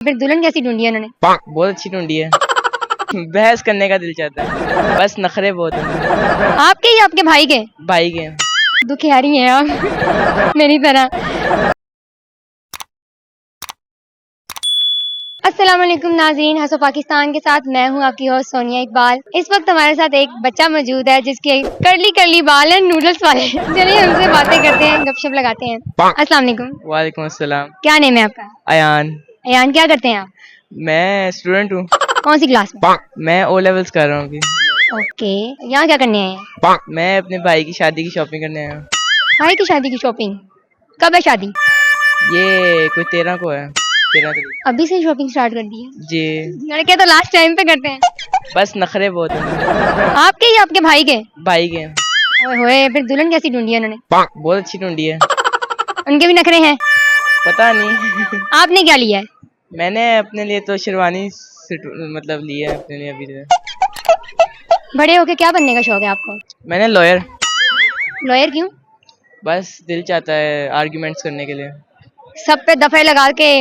फिर दुल्हन कैसी ढूंढी है उन्होंने? बहुत अच्छी ढूंढी है। बहस करने का दिल चाहता है, बस नखरे बहुत हैं। आपके या आपके भाई के? भाई के। दुखियारी हैं आप मेरी तरह। अस्सलाम वालेकुम नाज़रीन, हंसो पाकिस्तान के साथ मैं हूं आपकी होस्ट सोनिया इकबाल। इस वक्त हमारे साथ एक बच्चा मौजूद है जिसके कर्ली कर्ली बाल हैं, नूडल्स वाले। चलिए उनसे बातें करते हैं, गपशप लगाते हैं। अस्सलाम वालेकुम। वालेकुम अस्सलाम। क्या नेम है आपका? अयान। अयान, क्या करते हैं आप? मैं स्टूडेंट हूँ। कौन सी क्लास में? मैं ओ लेवल्स कर रहा हूँ अभी। ओके, यहाँ क्या करने आए हैं? मैं अपने भाई की शादी की शॉपिंग करने आया हूँ। भाई की शादी की शॉपिंग? कब है शादी? ये कोई 13 को है, 13 तारीख। अभी से शॉपिंग स्टार्ट कर दी है? जी। लड़के तो लास्ट टाइम पे करते हैं। बस नखरे बहुत हैं। आपके या आपके भाई के? भाई के। ओए होए, फिर दुल्हन कैसी ढूंढी है उन्होंने? बहुत अच्छी ढूंढी है। उनके भी नखरे हैं? पता नहीं। आपने क्या लिया है? मैंने अपने लिए तो शेरवानी मतलब ली है अपने लिए अभी तो। बड़े होके क्या बनने का शौक है आपको? मैंने लॉयर। लॉयर क्यों? बस दिल चाहता है आर्ग्यूमेंट्स करने के लिए। सब पे दफे लगा के।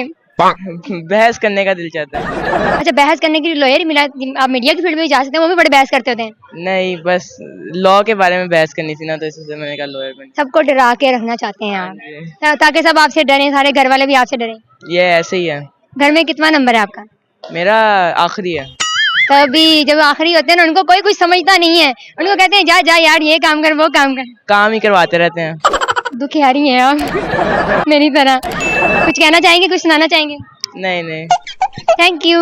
बहस करने का दिल चाहता है। अच्छा, बहस करने के लिए लॉयर ही मिला? आप मीडिया की फील्ड में भी जा सकते हैं, वो भी बड़े बहस करते होते हैं। नहीं, बस लॉ के बारे में बहस करनी थी ना, तो इसलिए मैंने कहा लॉयर बन। सबको डरा के रखना चाहते हैं आप, ताकि सब आपसे डरें, सारे घर वाले भी आपसे डरें। ये ऐसे ही है। घर में कितना नंबर है आपका? मेरा आखिरी है। तभी जब आखिरी होते हैं ना, उनको कोई कुछ समझता नहीं है। उनको कहते हैं जा जा यार, ये काम कर, वो काम कर। काम ही करवाते रहते हैं। दुखियारी हैं आप मेरी तरह। कुछ कहना चाहेंगे, कुछ सुनाना चाहेंगे? नहीं नहीं। Thank you.